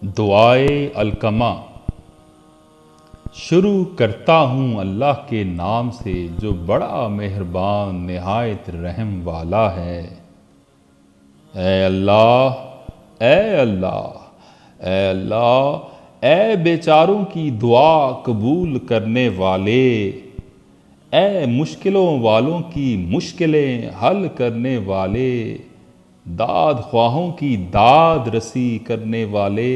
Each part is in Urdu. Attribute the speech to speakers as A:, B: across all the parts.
A: دعائے الکما۔ شروع کرتا ہوں اللہ کے نام سے جو بڑا مہربان نہایت رحم والا ہے۔ اے اللہ، اے اللہ، اے اللہ، اے بیچاروں کی دعا قبول کرنے والے، اے مشکلوں والوں کی مشکلیں حل کرنے والے، داد خواہوں کی داد رسی کرنے والے،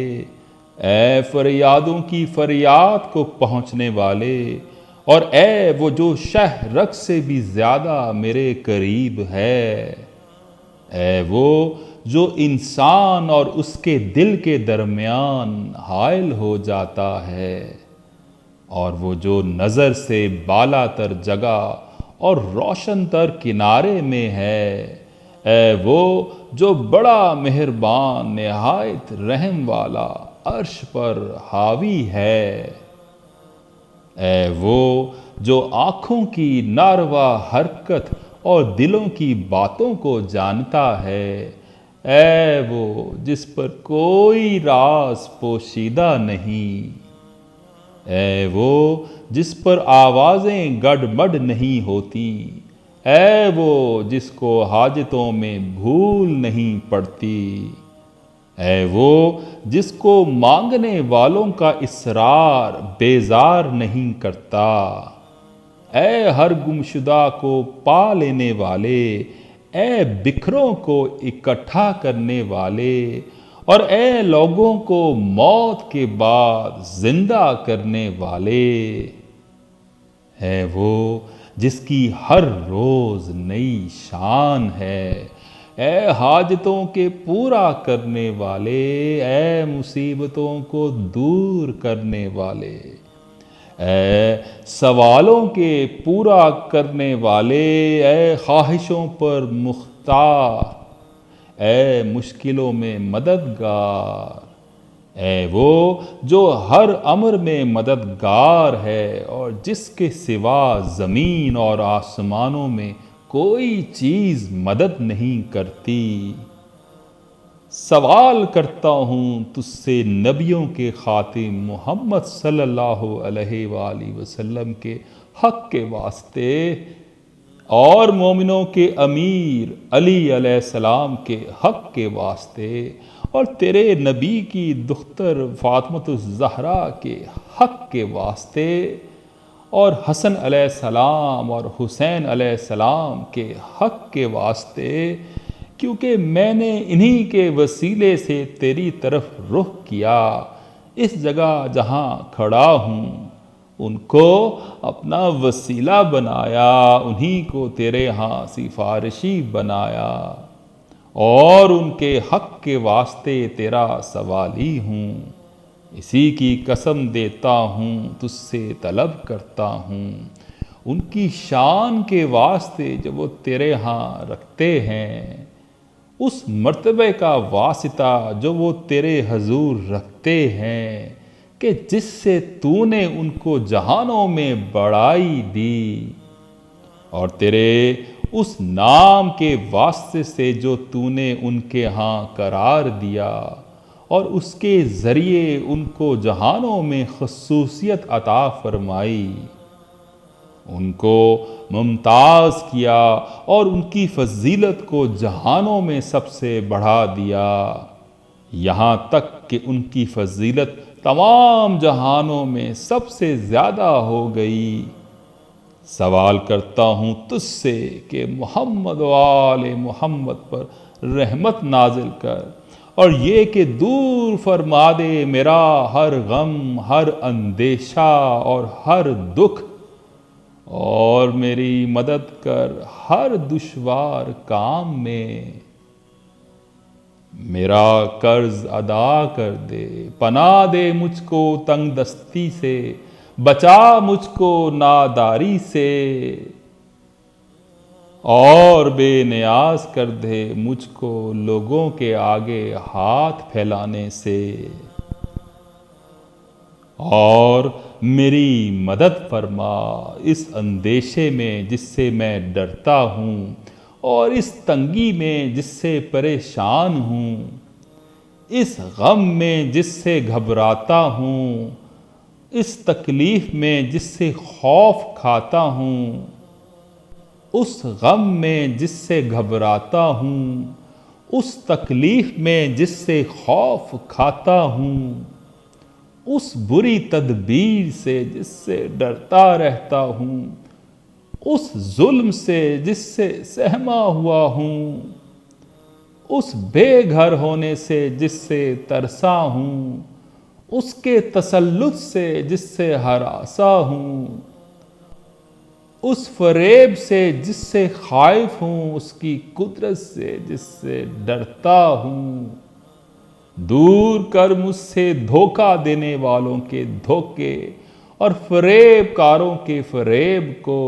A: اے فریادوں کی فریاد کو پہنچنے والے، اور اے وہ جو شہ رگ سے بھی زیادہ میرے قریب ہے، اے وہ جو انسان اور اس کے دل کے درمیان حائل ہو جاتا ہے، اور وہ جو نظر سے بالا تر جگہ اور روشن تر کنارے میں ہے، اے وہ جو بڑا مہربان نہایت رحم والا عرش پر حاوی ہے، اے وہ جو آنکھوں کی ناروا حرکت اور دلوں کی باتوں کو جانتا ہے، اے وہ جس پر کوئی راز پوشیدہ نہیں، اے وہ جس پر آوازیں گڑبڑ نہیں ہوتی، اے وہ جس کو حاجتوں میں بھول نہیں پڑتی، اے وہ جس کو مانگنے والوں کا اصرار بیزار نہیں کرتا، اے ہر گمشدہ کو پا لینے والے، اے بکھروں کو اکٹھا کرنے والے، اور اے لوگوں کو موت کے بعد زندہ کرنے والے، ہے وہ جس کی ہر روز نئی شان ہے، اے حاجتوں کے پورا کرنے والے، اے مصیبتوں کو دور کرنے والے، اے سوالوں کے پورا کرنے والے، اے خواہشوں پر مختار، اے مشکلوں میں مددگار، اے وہ جو ہر امر میں مددگار ہے اور جس کے سوا زمین اور آسمانوں میں کوئی چیز مدد نہیں کرتی۔ سوال کرتا ہوں تجھ سے نبیوں کے خاتم محمد صلی اللہ علیہ وآلہ وسلم کے حق کے واسطے، اور مومنوں کے امیر علی علیہ السلام کے حق کے واسطے، اور تیرے نبی کی دختر فاطمۃ الزہرا کے حق کے واسطے، اور حسن علیہ السلام اور حسین علیہ السلام کے حق کے واسطے، کیونکہ میں نے انہی کے وسیلے سے تیری طرف رخ کیا، اس جگہ جہاں کھڑا ہوں ان کو اپنا وسیلہ بنایا، انہی کو تیرے ہاں سفارشی بنایا، اور ان کے حق کے واسطے تیرا سوالی ہوں، اسی کی قسم دیتا ہوں، تجھ سے طلب کرتا ہوں، ان کی شان کے واسطے جو وہ تیرے ہاں رکھتے ہیں، اس مرتبے کا واسطہ جو وہ تیرے حضور رکھتے ہیں کہ جس سے تو نے ان کو جہانوں میں بڑائی دی، اور تیرے اس نام کے واسطے سے جو تو نے ان کے ہاں قرار دیا، اور اس کے ذریعے ان کو جہانوں میں خصوصیت عطا فرمائی، ان کو ممتاز کیا اور ان کی فضیلت کو جہانوں میں سب سے بڑھا دیا، یہاں تک کہ ان کی فضیلت تمام جہانوں میں سب سے زیادہ ہو گئی۔ سوال کرتا ہوں تجھ سے کہ محمد و آل محمد پر رحمت نازل کر، اور یہ کہ دور فرما دے میرا ہر غم، ہر اندیشہ اور ہر دکھ، اور میری مدد کر ہر دشوار کام میں، میرا قرض ادا کر دے، پناہ دے مجھ کو تنگ دستی سے، بچا مجھ کو ناداری سے، اور بے نیاز کر دے مجھ کو لوگوں کے آگے ہاتھ پھیلانے سے، اور میری مدد فرما اس اندیشے میں جس سے میں ڈرتا ہوں، اور اس تنگی میں جس سے پریشان ہوں، اس غم میں جس سے گھبراتا ہوں، اس تکلیف میں جس سے خوف کھاتا ہوں، اس غم میں جس سے گھبراتا ہوں، اس تکلیف میں جس سے خوف کھاتا ہوں، اس بری تدبیر سے جس سے ڈرتا رہتا ہوں، اس ظلم سے جس سے سہما ہوا ہوں، اس بے گھر ہونے سے جس سے ترسا ہوں، اس کے تسلط سے جس سے ہراسا ہوں، اس فریب سے جس سے خائف ہوں، اس کی قدرت سے جس سے ڈرتا ہوں، دور کر مجھ سے دھوکہ دینے والوں کے دھوکے اور فریب کاروں کے فریب کو۔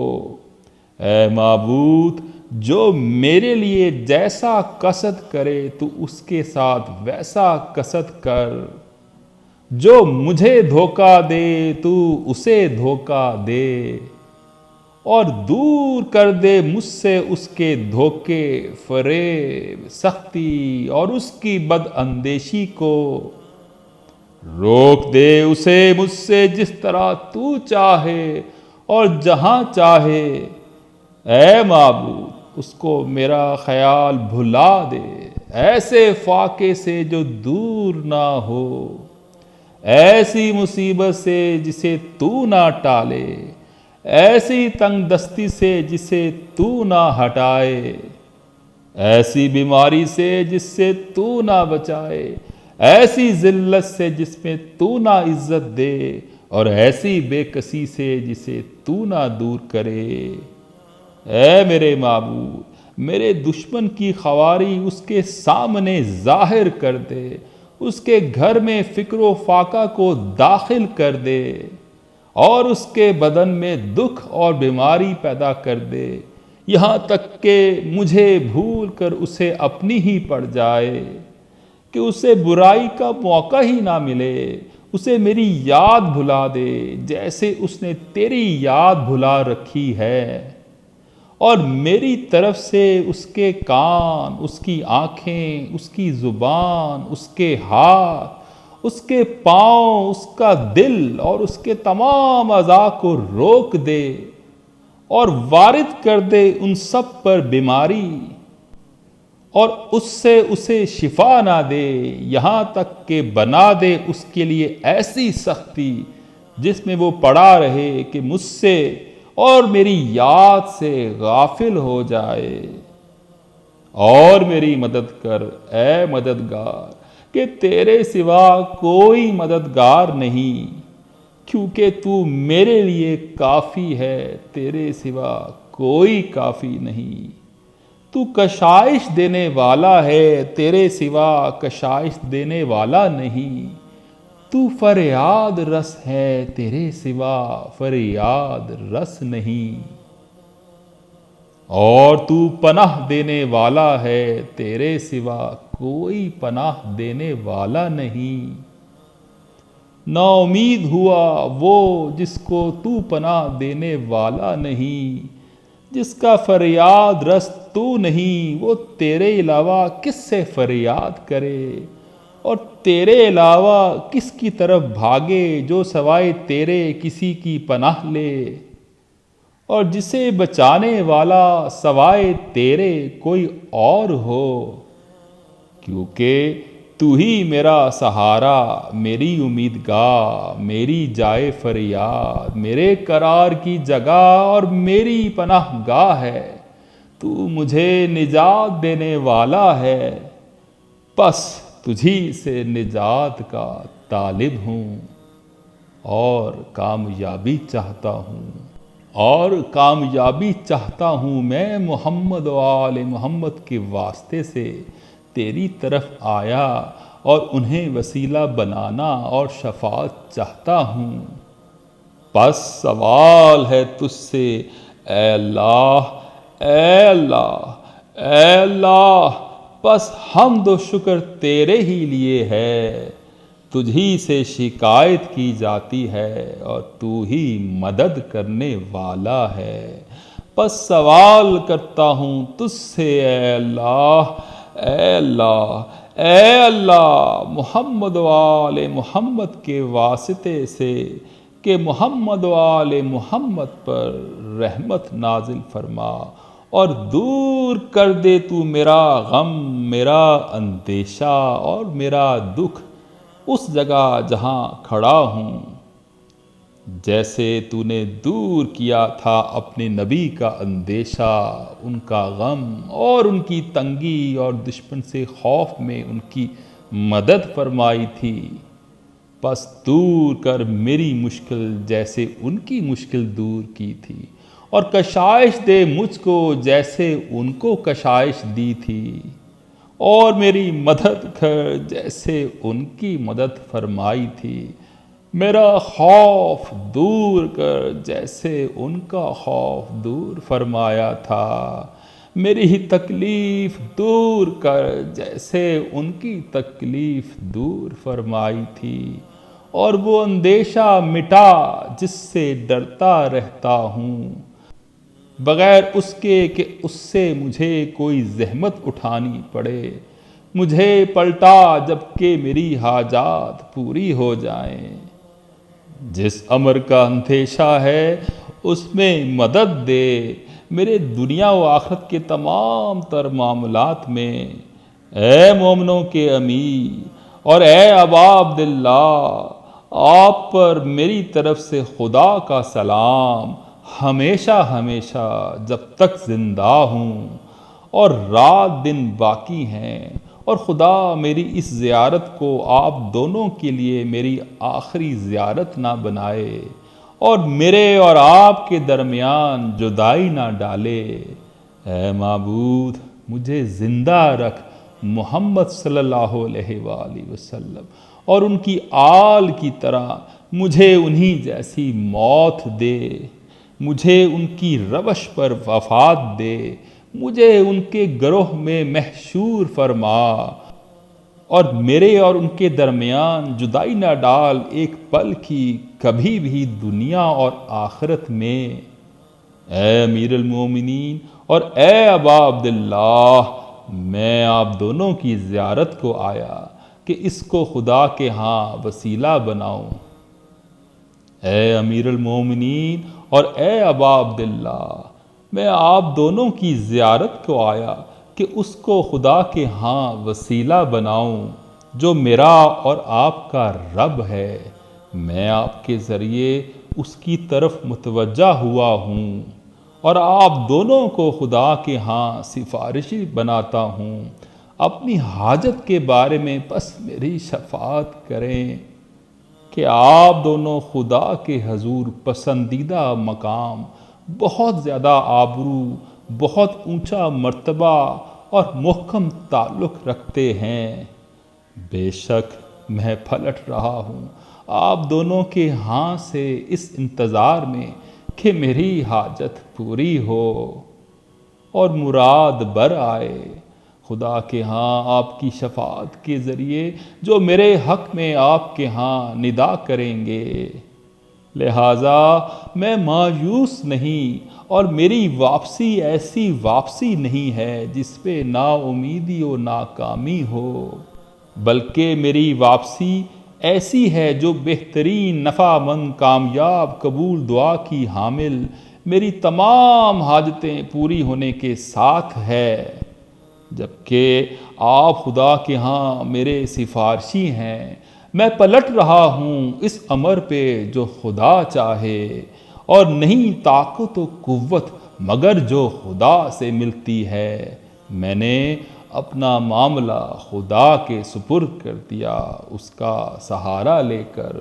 A: اے معبود، جو میرے لیے جیسا قصد کرے تو اس کے ساتھ ویسا قصد کر، جو مجھے دھوکہ دے تو اسے دھوکہ دے، اور دور کر دے مجھ سے اس کے دھوکے، فریب، سختی اور اس کی بد اندیشی کو۔ روک دے اسے مجھ سے جس طرح تو چاہے اور جہاں چاہے۔ اے معبود، اس کو میرا خیال بھلا دے، ایسے فاقے سے جو دور نہ ہو، ایسی مصیبت سے جسے تو نہ ٹالے، ایسی تنگ دستی سے جسے تو نہ ہٹائے، ایسی بیماری سے جس سے تو نہ بچائے، ایسی ذلت سے جس میں تو نہ عزت دے، اور ایسی بے کسی سے جسے تو نہ دور کرے۔ اے میرے معبود، میرے دشمن کی خواری اس کے سامنے ظاہر کر دے، اس کے گھر میں فکر و فاقہ کو داخل کر دے، اور اس کے بدن میں دکھ اور بیماری پیدا کر دے، یہاں تک کہ مجھے بھول کر اسے اپنی ہی پڑ جائے، کہ اسے برائی کا موقع ہی نہ ملے، اسے میری یاد بھلا دے جیسے اس نے تیری یاد بھلا رکھی ہے، اور میری طرف سے اس کے کان، اس کی آنکھیں، اس کی زبان، اس کے ہاتھ، اس کے پاؤں، اس کا دل اور اس کے تمام اعضاء کو روک دے، اور وارد کر دے ان سب پر بیماری، اور اس سے اسے شفا نہ دے، یہاں تک کہ بنا دے اس کے لیے ایسی سختی جس میں وہ پڑا رہے کہ مجھ سے اور میری یاد سے غافل ہو جائے۔ اور میری مدد کر اے مددگار، کہ تیرے سوا کوئی مددگار نہیں، کیونکہ تو میرے لیے کافی ہے، تیرے سوا کوئی کافی نہیں۔ تو کشائش دینے والا ہے، تیرے سوا کشائش دینے والا نہیں۔ تو فریاد رس ہے، تیرے سوا فریاد رس نہیں۔ اور تو پناہ دینے والا ہے، تیرے سوا کوئی پناہ دینے والا نہیں۔ نا امید ہوا وہ جس کو تو پناہ دینے والا نہیں، جس کا فریاد رس تو نہیں، وہ تیرے علاوہ کس سے فریاد کرے، اور تیرے علاوہ کس کی طرف بھاگے جو سوائے تیرے کسی کی پناہ لے، اور جسے بچانے والا سوائے تیرے کوئی اور ہو، کیونکہ تو ہی میرا سہارا، میری امیدگاہ، میری جائے فریاد، میرے قرار کی جگہ اور میری پناہ گاہ ہے۔ تو مجھے نجات دینے والا ہے، پس تجھی سے نجات کا طالب ہوں، اور کامیابی چاہتا ہوں، اور کامیابی چاہتا ہوں۔ میں محمد و آل محمد کے واسطے سے تیری طرف آیا اور انہیں وسیلہ بنانا اور شفاعت چاہتا ہوں۔ پس سوال ہے تجھ سے اے اللہ، اے اللہ، اے اللہ، پس حمد و شکر تیرے ہی لیے ہے، تجھی سے شکایت کی جاتی ہے، اور تو ہی مدد کرنے والا ہے۔ پس سوال کرتا ہوں تجھ سے اے اللہ، اے اللہ، اے اللہ محمد و آل محمد کے واسطے سے کہ محمد و آل محمد پر رحمت نازل فرما اور دور کر دے تو میرا غم، میرا اندیشہ اور میرا دکھ اس جگہ جہاں کھڑا ہوں، جیسے تو نے دور کیا تھا اپنے نبی کا اندیشہ، ان کا غم اور ان کی تنگی اور دشمن سے خوف میں ان کی مدد فرمائی تھی، پس دور کر میری مشکل جیسے ان کی مشکل دور کی تھی، اور کشائش دے مجھ کو جیسے ان کو کشائش دی تھی، اور میری مدد کر جیسے ان کی مدد فرمائی تھی، میرا خوف دور کر جیسے ان کا خوف دور فرمایا تھا، میری ہی تکلیف دور کر جیسے ان کی تکلیف دور فرمائی تھی، اور وہ اندیشہ مٹا جس سے ڈرتا رہتا ہوں، بغیر اس کے کہ اس سے مجھے کوئی زحمت اٹھانی پڑے، مجھے پلٹا جب کہ میری حاجات پوری ہو جائیں، جس امر کا اندیشہ ہے اس میں مدد دے میرے دنیا و آخرت کے تمام تر معاملات میں، اے مومنوں کے امیر اور اے ابا عبداللہ، آپ پر میری طرف سے خدا کا سلام ہمیشہ ہمیشہ جب تک زندہ ہوں اور رات دن باقی ہیں، اور خدا میری اس زیارت کو آپ دونوں کے لیے میری آخری زیارت نہ بنائے، اور میرے اور آپ کے درمیان جدائی نہ ڈالے۔ اے معبود مجھے زندہ رکھ محمد صلی اللہ علیہ وآلہ وسلم اور ان کی آل کی طرح، مجھے انہی جیسی موت دے، مجھے ان کی روش پر وفات دے، مجھے ان کے گروہ میں محشور فرما، اور میرے اور ان کے درمیان جدائی نہ ڈال ایک پل کی کبھی بھی دنیا اور آخرت میں۔ اے امیر المومنین اور اے ابا عبداللہ، میں آپ دونوں کی زیارت کو آیا کہ اس کو خدا کے ہاں وسیلہ بناؤں۔ اے امیر المومنین اور اے ابا عبداللہ، میں آپ دونوں کی زیارت کو آیا کہ اس کو خدا کے ہاں وسیلہ بناؤں جو میرا اور آپ کا رب ہے، میں آپ کے ذریعے اس کی طرف متوجہ ہوا ہوں، اور آپ دونوں کو خدا کے ہاں سفارشی بناتا ہوں، اپنی حاجت کے بارے میں بس میری شفاعت کریں کہ آپ دونوں خدا کے حضور پسندیدہ مقام، بہت زیادہ آبرو، بہت اونچا مرتبہ اور محکم تعلق رکھتے ہیں۔ بے شک میں پلٹ رہا ہوں آپ دونوں کے ہاں سے اس انتظار میں کہ میری حاجت پوری ہو اور مراد بر آئے، خدا کے ہاں آپ کی شفاعت کے ذریعے جو میرے حق میں آپ کے ہاں ندا کریں گے۔ لہٰذا میں مایوس نہیں، اور میری واپسی ایسی واپسی نہیں ہے جس پہ نا امیدی و ناکامی ہو، بلکہ میری واپسی ایسی ہے جو بہترین نفع مند کامیاب قبول دعا کی حامل، میری تمام حاجتیں پوری ہونے کے ساتھ ہے، جبکہ آپ خدا کے ہاں میرے سفارشی ہیں۔ میں پلٹ رہا ہوں اس امر پہ جو خدا چاہے، اور نہیں طاقت و قوت مگر جو خدا سے ملتی ہے۔ میں نے اپنا معاملہ خدا کے سپرد کر دیا، اس کا سہارا لے کر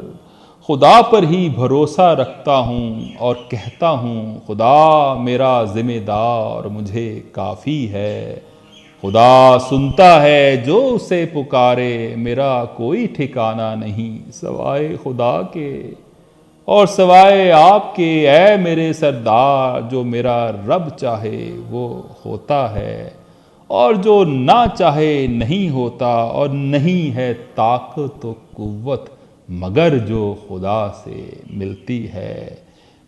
A: خدا پر ہی بھروسہ رکھتا ہوں، اور کہتا ہوں خدا میرا ذمہ دار مجھے کافی ہے، خدا سنتا ہے جو اسے پکارے، میرا کوئی ٹھکانہ نہیں سوائے خدا کے اور سوائے آپ کے، اے میرے سردار، جو میرا رب چاہے وہ ہوتا ہے، اور جو نہ چاہے نہیں ہوتا، اور نہیں ہے طاقت و قوت مگر جو خدا سے ملتی ہے۔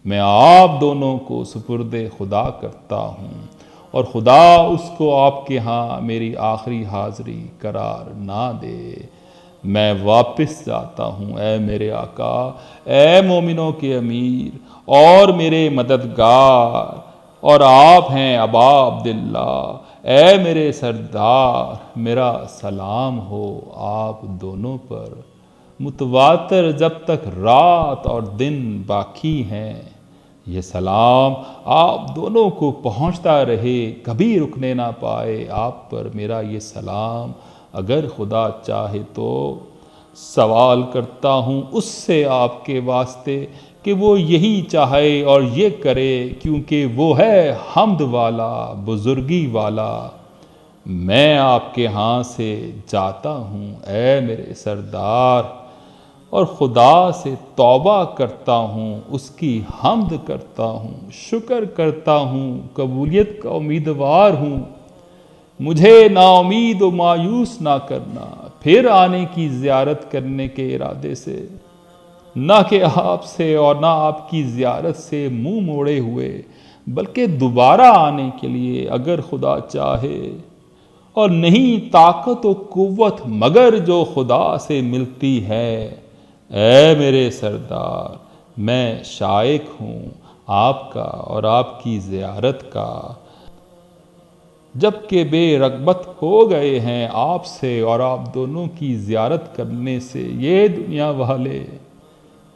A: میں آپ دونوں کو سپرد خدا کرتا ہوں، اور خدا اس کو آپ کے ہاں میری آخری حاضری قرار نہ دے۔ میں واپس جاتا ہوں اے میرے آقا، اے مومنوں کے امیر اور میرے مددگار، اور آپ ہیں ابا عبداللہ، اے میرے سردار، میرا سلام ہو آپ دونوں پر متواتر جب تک رات اور دن باقی ہیں۔ یہ سلام آپ دونوں کو پہنچتا رہے، کبھی رکنے نہ پائے آپ پر میرا یہ سلام۔ اگر خدا چاہے تو سوال کرتا ہوں اس سے آپ کے واسطے کہ وہ یہی چاہے اور یہ کرے، کیونکہ وہ ہے حمد والا، بزرگی والا۔ میں آپ کے ہاں سے جاتا ہوں اے میرے سردار، اور خدا سے توبہ کرتا ہوں، اس کی حمد کرتا ہوں، شکر کرتا ہوں، قبولیت کا امیدوار ہوں۔ مجھے نا امید و مایوس نہ کرنا پھر آنے کی زیارت کرنے کے ارادے سے، نہ کہ آپ سے اور نہ آپ کی زیارت سے منہ موڑے ہوئے، بلکہ دوبارہ آنے کے لیے اگر خدا چاہے۔ اور نہیں طاقت و قوت مگر جو خدا سے ملتی ہے۔ اے میرے سردار، میں شائق ہوں آپ کا اور آپ کی زیارت کا، جب کہ بے رغبت ہو گئے ہیں آپ سے اور آپ دونوں کی زیارت کرنے سے یہ دنیا والے۔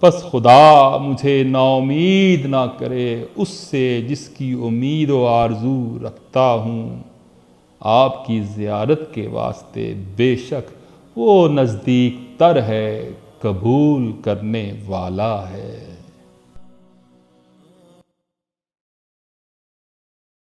A: پس خدا مجھے نا امید نہ کرے اس سے جس کی امید و آرزو رکھتا ہوں۔ آپ کی زیارت کے واسطے بے شک وہ نزدیک تر ہے، قبول کرنے والا ہے۔